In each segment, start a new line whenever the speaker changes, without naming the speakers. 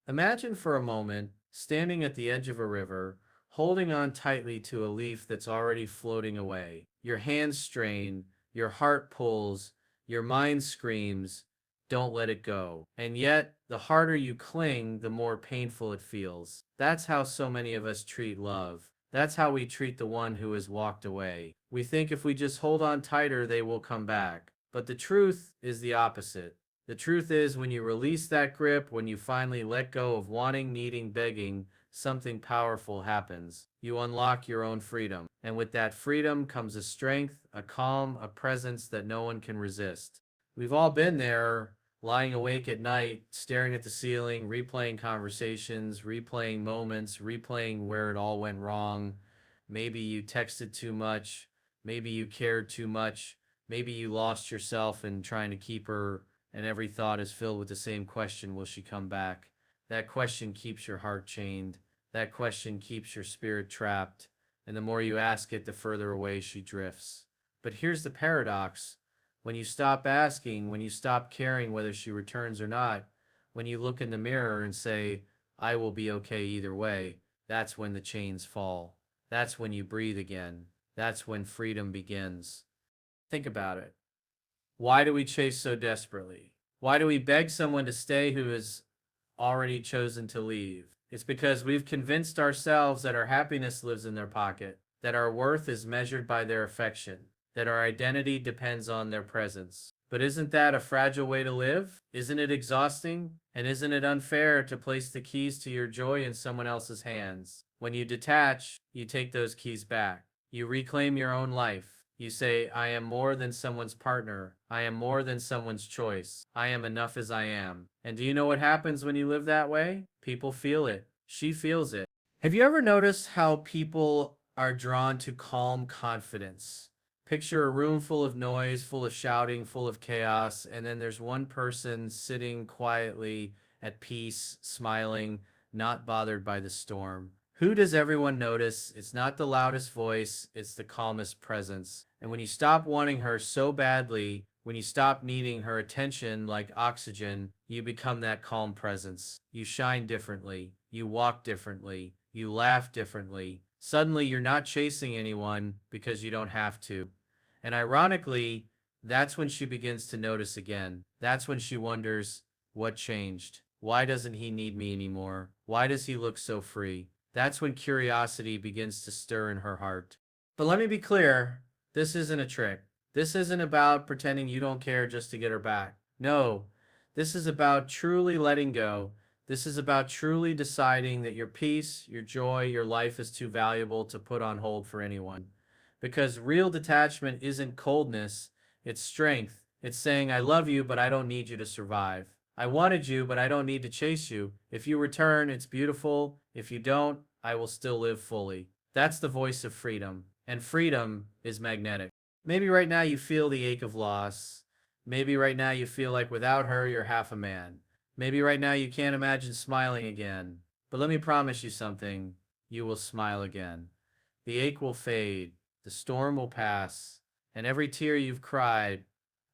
Imagine for a moment standing at the edge of a river, holding on tightly to a leaf that's already floating away. Your hands strain, your heart pulls, your mind screams, don't let it go. And yet, the harder you cling, the more painful it feels. That's how so many of us treat love. That's how we treat the one who has walked away. We think if we just hold on tighter, they will come back. But the truth is the opposite. The truth is, when you release that grip, when you finally let go of wanting, needing, begging, something powerful happens. You unlock your own freedom. And with that freedom comes a strength, a calm, a presence that no one can resist. We've all been there, lying awake at night, staring at the ceiling, replaying conversations, replaying moments, replaying where it all went wrong. Maybe you texted too much. Maybe you cared too much. Maybe you lost yourself in trying to keep her, and every thought is filled with the same question: will she come back? That question keeps your heart chained. That question keeps your spirit trapped. And the more you ask it, the further away she drifts. But here's the paradox: when you stop asking, when you stop caring whether she returns or not, when you look in the mirror and say, I will be okay either way, that's when the chains fall. That's when you breathe again. That's when freedom begins. Think about it. Why do we chase so desperately? Why do we beg someone to stay who has already chosen to leave? It's because we've convinced ourselves that our happiness lives in their pocket, that our worth is measured by their affection, that our identity depends on their presence. But isn't that a fragile way to live? Isn't it exhausting? And isn't it unfair to place the keys to your joy in someone else's hands? When you detach, you take those keys back. You reclaim your own life. You say, I am more than someone's partner. I am more than someone's choice. I am enough as I am. And do you know what happens when you live that way? People feel it. She feels it. Have you ever noticed how people are drawn to calm confidence? Picture a room full of noise, full of shouting, full of chaos, and then there's one person sitting quietly at peace, smiling, not bothered by the storm. Who does everyone notice? It's not the loudest voice, it's the calmest presence. And when you stop wanting her so badly, when you stop needing her attention like oxygen, you become that calm presence. You shine differently. You walk differently. You laugh differently. Suddenly, you're not chasing anyone because you don't have to. And ironically, that's when she begins to notice again. That's when she wonders, what changed? Why doesn't he need me anymore? Why does he look so free? That's when curiosity begins to stir in her heart. But let me be clear, this isn't a trick. This isn't about pretending you don't care just to get her back. No, this is about truly letting go. This is about truly deciding that your peace, your joy, your life is too valuable to put on hold for anyone. Because real detachment isn't coldness, it's strength. It's saying, I love you, but I don't need you to survive. I wanted you, but I don't need to chase you. If you return, it's beautiful. If you don't, I will still live fully. That's the voice of freedom. And freedom is magnetic. Maybe right now you feel the ache of loss. Maybe right now you feel like without her, you're half a man. Maybe right now you can't imagine smiling again. But let me promise you something: you will smile again. The ache will fade, the storm will pass, and every tear you've cried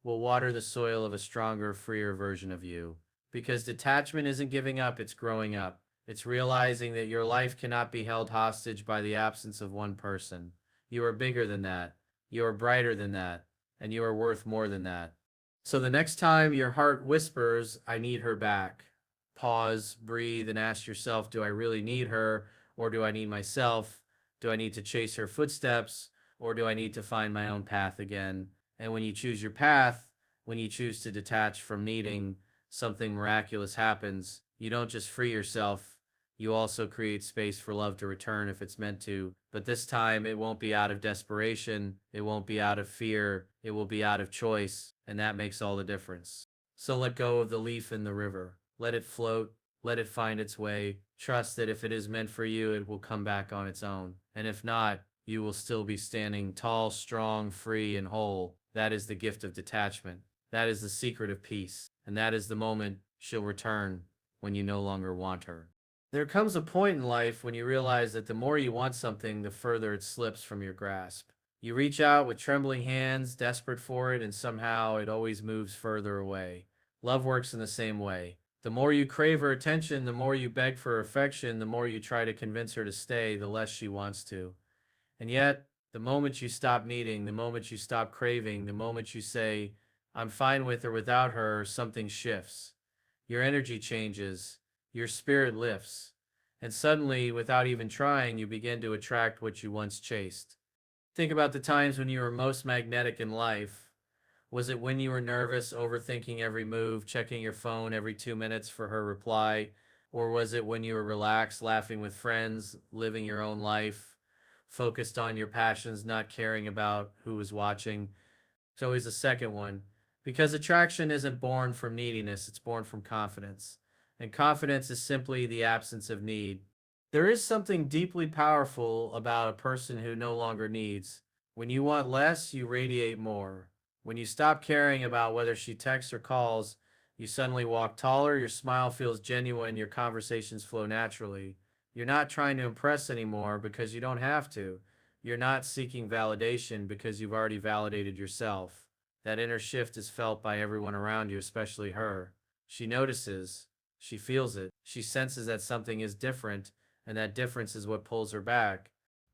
will water the soil of a stronger, freer version of you. Because detachment isn't giving up, it's growing up. It's realizing that your life cannot be held hostage by the absence of one person. You are bigger than that. You are brighter than that. And you are worth more than that. So the next time your heart whispers, I need her back, pause, breathe, and ask yourself, do I really need her, or do I need myself? Do I need to chase her footsteps, or do I need to find my own path again? And when you choose your path, when you choose to detach from needing, something miraculous happens. You don't just free yourself, you also create space for love to return if it's meant to. But this time, it won't be out of desperation, it won't be out of fear, it will be out of choice, and that makes all the difference. So let go of the leaf in the river. Let it float, let it find its way. Trust that if it is meant for you, it will come back on its own. And if not, you will still be standing tall, strong, free, and whole. That is the gift of detachment. That is the secret of peace. And that is the moment she'll return when you no longer want her. There comes a point in life when you realize that the more you want something, the further it slips from your grasp. You reach out with trembling hands, desperate for it, and somehow it always moves further away. Love works in the same way. The more you crave her attention, the more you beg for affection, the more you try to convince her to stay, the less she wants to. And yet, the moment you stop needing, the moment you stop craving, the moment you say, I'm fine with or without her, something shifts. Your energy changes, your spirit lifts, and suddenly, without even trying, you begin to attract what you once chased. Think about the times when you were most magnetic in life. Was it when you were nervous, overthinking every move, checking your phone every 2 minutes for her reply? Or was it when you were relaxed, laughing with friends, living your own life, focused on your passions, not caring about who was watching? It's always the second one. Because attraction isn't born from neediness, it's born from confidence. And confidence is simply the absence of need. There is something deeply powerful about a person who no longer needs. When you want less, you radiate more. When you stop caring about whether she texts or calls, you suddenly walk taller, your smile feels genuine, your conversations flow naturally. You're not trying to impress anymore because you don't have to. You're not seeking validation because you've already validated yourself. That inner shift is felt by everyone around you, especially her. She notices, she feels it, she senses that something is different, and that difference is what pulls her back.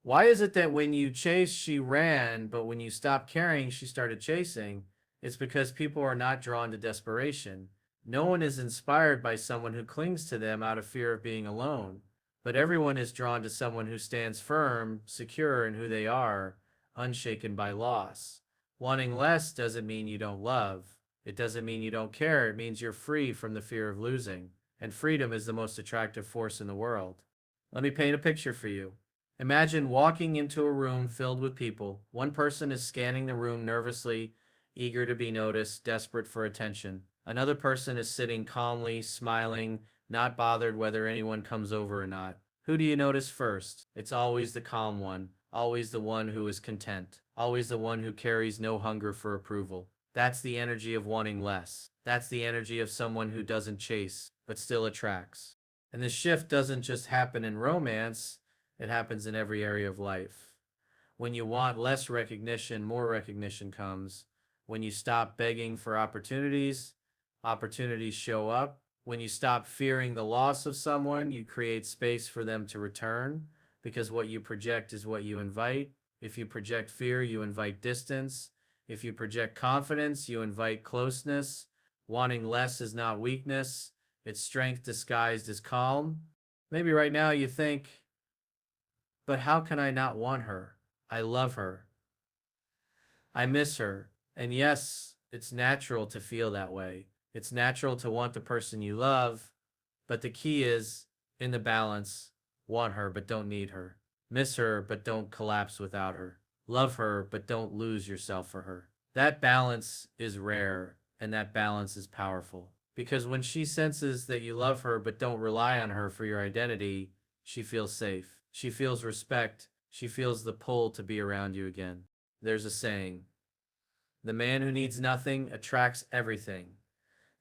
Why is it that when you chased, she ran, but when you stopped caring, she started chasing? It's because people are not drawn to desperation. No one is inspired by someone who clings to them out of fear of being alone. But everyone is drawn to someone who stands firm, secure in who they are, unshaken by loss. Wanting less doesn't mean you don't love. It doesn't mean you don't care. It means you're free from the fear of losing. And freedom is the most attractive force in the world. Let me paint a picture for you. Imagine walking into a room filled with people. One person is scanning the room nervously, eager to be noticed, desperate for attention. Another person is sitting calmly, smiling, not bothered whether anyone comes over or not. Who do you notice first? It's always the calm one, always the one who is content, always the one who carries no hunger for approval. That's the energy of wanting less. That's the energy of someone who doesn't chase, but still attracts. And this shift doesn't just happen in romance, it happens in every area of life. When you want less recognition, more recognition comes. When you stop begging for opportunities, opportunities show up. When you stop fearing the loss of someone, you create space for them to return, because what you project is what you invite. If you project fear, you invite distance. If you project confidence, you invite closeness. Wanting less is not weakness, it's strength disguised as calm. Maybe right now you think, but how can I not want her? I love her. I miss her. And yes, it's natural to feel that way. It's natural to want the person you love, but the key is in the balance. Want her, but don't need her. Miss her, but don't collapse without her. Love her, but don't lose yourself for her. That balance is rare, and that balance is powerful. Because when she senses that you love her, but don't rely on her for your identity, she feels safe. She feels respect. She feels the pull to be around you again. There's a saying, the man who needs nothing attracts everything.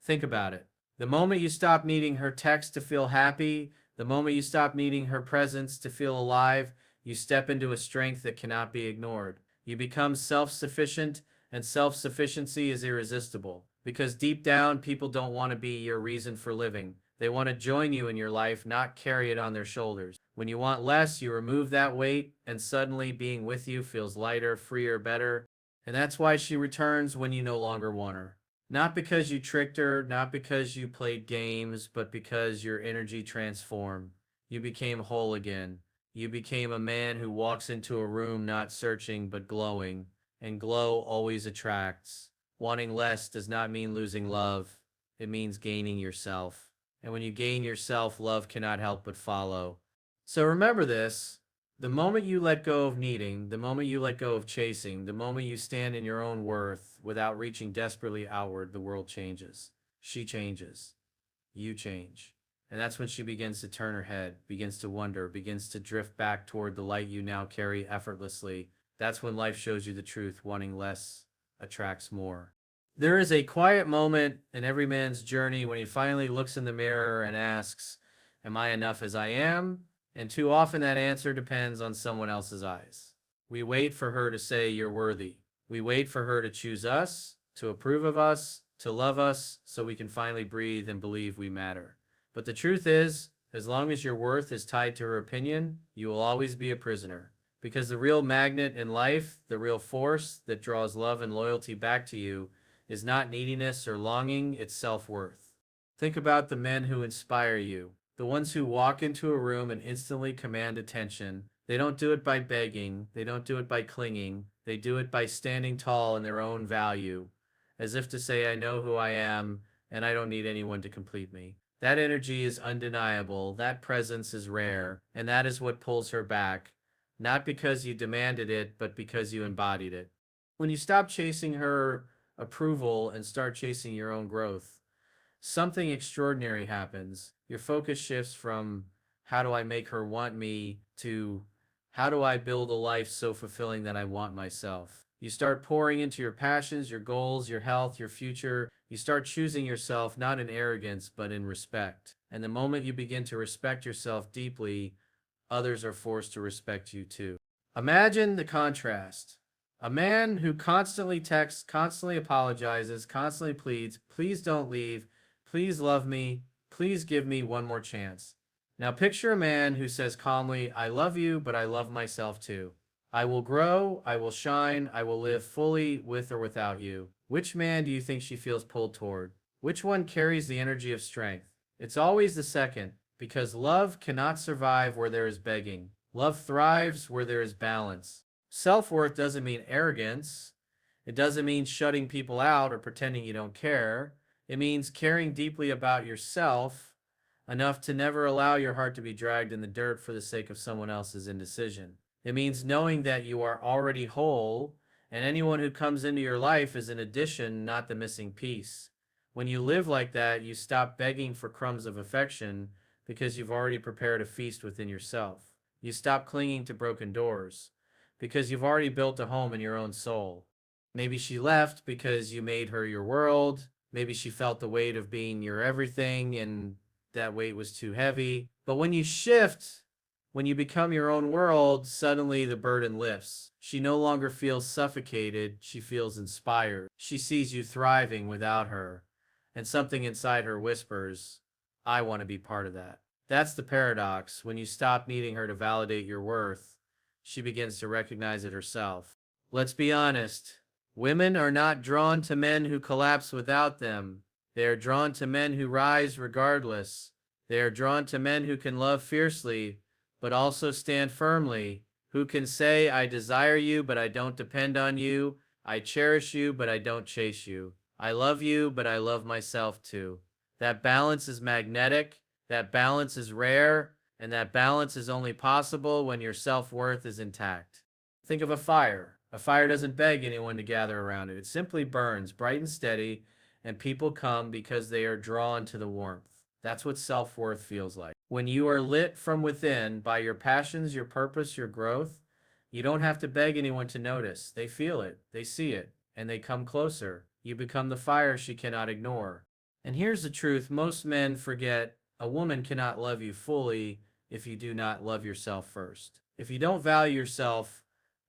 Think about it. The moment you stop needing her text to feel happy, the moment you stop needing her presence to feel alive, you step into a strength that cannot be ignored. You become self sufficient, and self sufficiency is irresistible. Because deep down, people don't want to be your reason for living. They want to join you in your life, not carry it on their shoulders. When you want less, you remove that weight, and suddenly being with you feels lighter, freer, better. And that's why she returns when you no longer want her. Not because you tricked her, not because you played games, but because your energy transformed. You became whole again. You became a man who walks into a room not searching but glowing, and glow always attracts. Wanting less does not mean losing love, it means gaining yourself. And when you gain yourself, love cannot help but follow. So remember this. The moment you let go of needing, the moment you let go of chasing, the moment you stand in your own worth without reaching desperately outward, the world changes. She changes. You change. And that's when she begins to turn her head, begins to wonder, begins to drift back toward the light you now carry effortlessly. That's when life shows you the truth. Wanting less attracts more. There is a quiet moment in every man's journey when he finally looks in the mirror and asks, am I enough as I am? And too often that answer depends on someone else's eyes. We wait for her to say you're worthy. We wait for her to choose us, to approve of us, to love us so we can finally breathe and believe we matter. But the truth is, as long as your worth is tied to her opinion, you will always be a prisoner. Because the real magnet in life, the real force that draws love and loyalty back to you, is not neediness or longing, it's self worth. Think about the men who inspire you, the ones who walk into a room and instantly command attention. They don't do it by begging, they don't do it by clinging, they do it by standing tall in their own value, as if to say, I know who I am and I don't need anyone to complete me. That energy is undeniable, that presence is rare, and that is what pulls her back, not because you demanded it, but because you embodied it. When you stop chasing her approval and start chasing your own growth, something extraordinary happens. Your focus shifts from how do I make her want me to how do I build a life so fulfilling that I want myself. You start pouring into your passions, your goals, your health, your future. You start choosing yourself not in arrogance, but in respect. And the moment you begin to respect yourself deeply, others are forced to respect you too. Imagine the contrast. A man who constantly texts, constantly apologizes, constantly pleads, please don't leave, please love me, please give me one more chance. Now picture a man who says calmly, I love you, but I love myself too. I will grow, I will shine, I will live fully with or without you. Which man do you think she feels pulled toward? Which one carries the energy of strength? It's always the second, because love cannot survive where there is begging. Love thrives where there is balance. Self worth doesn't mean arrogance. It doesn't mean shutting people out or pretending you don't care. It means caring deeply about yourself enough to never allow your heart to be dragged in the dirt for the sake of someone else's indecision. It means knowing that you are already whole and anyone who comes into your life is an addition, not the missing piece. When you live like that, you stop begging for crumbs of affection because you've already prepared a feast within yourself. You stop clinging to broken doors because you've already built a home in your own soul. Maybe she left because you made her your world. Maybe she felt the weight of being your everything and that weight was too heavy. But when you shift, when you become your own world, suddenly the burden lifts. She no longer feels suffocated, she feels inspired. She sees you thriving without her, and something inside her whispers, I want to be part of that. That's the paradox. When you stop needing her to validate your worth, she begins to recognize it herself. Let's be honest. Women are not drawn to men who collapse without them. They are drawn to men who rise regardless. They are drawn to men who can love fiercely, but also stand firmly, who can say, I desire you, but I don't depend on you. I cherish you, but I don't chase you. I love you, but I love myself too. That balance is magnetic, that balance is rare, and that balance is only possible when your self worth is intact. Think of a fire. A fire doesn't beg anyone to gather around it, it simply burns bright and steady, and people come because they are drawn to the warmth. That's what self worth feels like. When you are lit from within by your passions, your purpose, your growth, you don't have to beg anyone to notice. They feel it, they see it, and they come closer. You become the fire she cannot ignore. And here's the truth most men forget a woman cannot love you fully if you do not love yourself first. If you don't value yourself,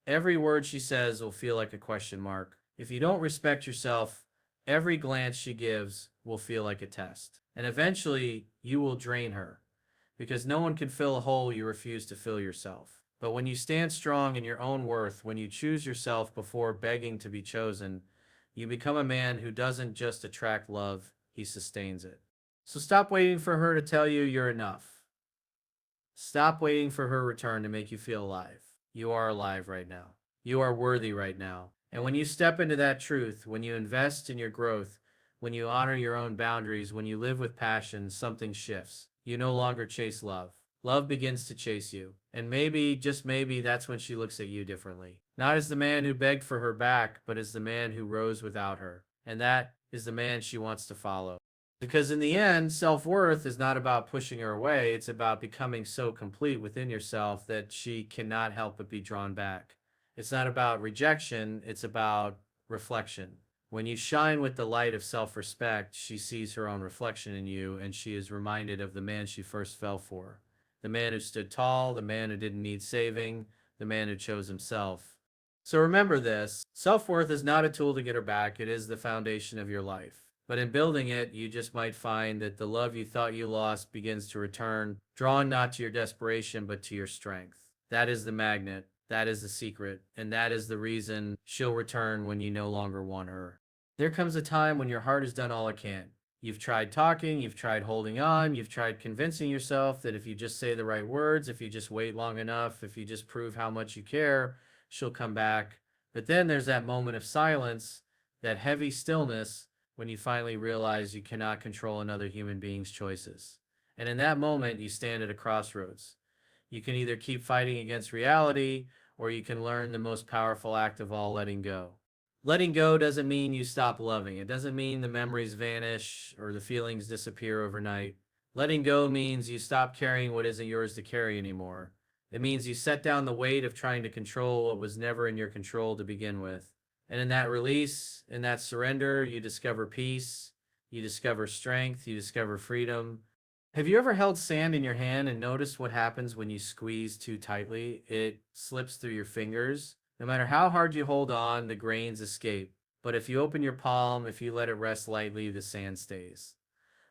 every word she says will feel like a question mark. If you don't respect yourself, every glance she gives will feel like a test. And eventually, you will drain her because no one can fill a hole you refuse to fill yourself. But when you stand strong in your own worth, when you choose yourself before begging to be chosen, you become a man who doesn't just attract love, he sustains it. So stop waiting for her to tell you you're enough. Stop waiting for her return to make you feel alive. You are alive right now. You are worthy right now. And when you step into that truth, when you invest in your growth, when you honor your own boundaries, when you live with passion, something shifts. You no longer chase love. Love begins to chase you. And maybe, just maybe, that's when she looks at you differently. Not as the man who begged for her back, but as the man who rose without her. And that is the man she wants to follow. Because in the end, self-worth is not about pushing her away. It's about becoming so complete within yourself that she cannot help but be drawn back. It's not about rejection. It's about reflection. When you shine with the light of self-respect, she sees her own reflection in you, and she is reminded of the man she first fell for. The man who stood tall, the man who didn't need saving, the man who chose himself. So remember this, self-worth is not a tool to get her back, it is the foundation of your life. But in building it, you just might find that the love you thought you lost begins to return, drawn not to your desperation, but to your strength. That is the magnet. That is the secret. And that is the reason she'll return when you no longer want her. There comes a time when your heart has done all it can. You've tried talking, you've tried holding on, you've tried convincing yourself that if you just say the right words, if you just wait long enough, if you just prove how much you care, she'll come back. But then there's that moment of silence, that heavy stillness, when you finally realize you cannot control another human being's choices. And in that moment, you stand at a crossroads. You can either keep fighting against reality, or you can learn the most powerful act of all, letting go. Letting go doesn't mean you stop loving. It doesn't mean the memories vanish or the feelings disappear overnight. Letting go means you stop carrying what isn't yours to carry anymore. It means you set down the weight of trying to control what was never in your control to begin with. And in that release, in that surrender, you discover peace, you discover strength, you discover freedom. Have you ever held sand in your hand and noticed what happens when you squeeze too tightly? It slips through your fingers. No matter how hard you hold on, the grains escape. But if you open your palm, if you let it rest lightly, the sand stays.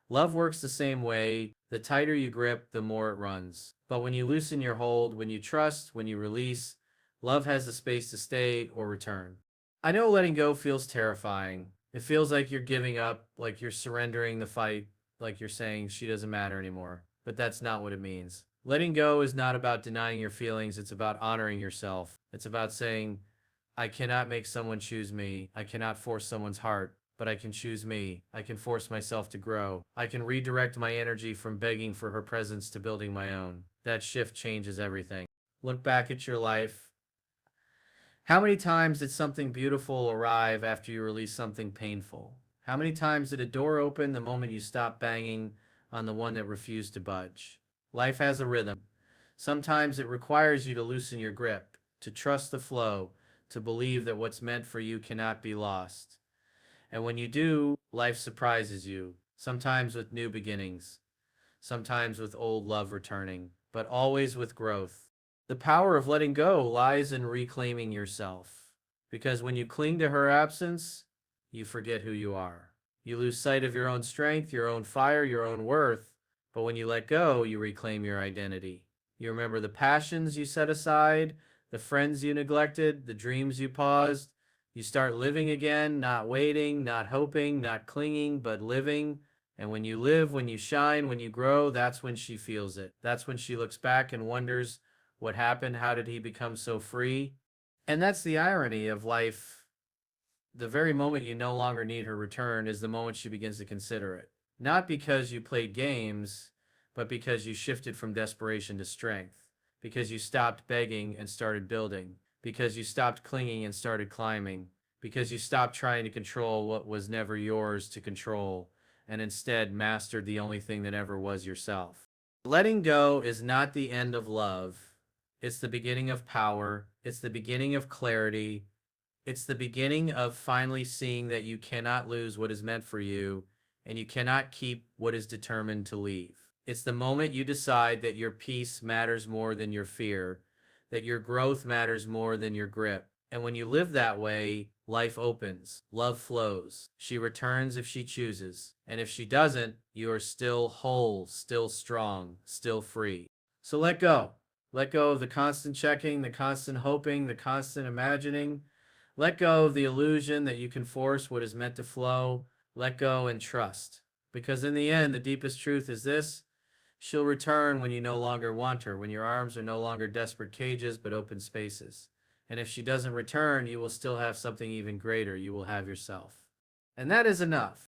Love works the same way. The tighter you grip, the more it runs. But when you loosen your hold, when you trust, when you release, love has the space to stay or return. I know letting go feels terrifying. It feels like you're giving up, like you're surrendering the fight, like you're saying she doesn't matter anymore. But that's not what it means. Letting go is not about denying your feelings, it's about honoring yourself. It's about saying, I cannot make someone choose me. I cannot force someone's heart, but I can choose me. I can force myself to grow. I can redirect my energy from begging for her presence to building my own. That shift changes everything. Look back at your life. How many times did something beautiful arrive after you released something painful? How many times did a door open the moment you stopped banging on the one that refused to budge? Life has a rhythm. Sometimes it requires you to loosen your grip, to trust the flow, to believe that what's meant for you cannot be lost. And when you do, life surprises you, sometimes with new beginnings, sometimes with old love returning, but always with growth. The power of letting go lies in reclaiming yourself. Because when you cling to her absence, you forget who you are. You lose sight of your own strength, your own fire, your own worth. But when you let go, you reclaim your identity. You remember the passions you set aside, the friends you neglected, the dreams you paused. You start living again, not waiting, not hoping, not clinging, but living. And when you live, when you shine, when you grow, that's when she feels it. That's when she looks back and wonders, what happened? How did he become so free? And that's the irony of life. The very moment you no longer need her return is the moment she begins to consider it. Not because you played games, but because you shifted from desperation to strength. Because you stopped begging and started building. Because you stopped clinging and started climbing. Because you stopped trying to control what was never yours to control and instead mastered the only thing that ever was, yourself. Letting go is not the end of love. It's the beginning of power. It's the beginning of clarity. It's the beginning of finally seeing that you cannot lose what is meant for you and you cannot keep what is determined to leave. It's the moment you decide that your peace matters more than your fear, that your growth matters more than your grip. And when you live that way, life opens, love flows. She returns if she chooses. And if she doesn't, you are still whole, still strong, still free. So let go. Let go of the constant checking, the constant hoping, the constant imagining. Let go of the illusion that you can force what is meant to flow. Let go and trust. Because in the end, the deepest truth is this: she'll return when you no longer want her, when your arms are no longer desperate cages but open spaces. And if she doesn't return, you will still have something even greater. You will have yourself. And that is enough.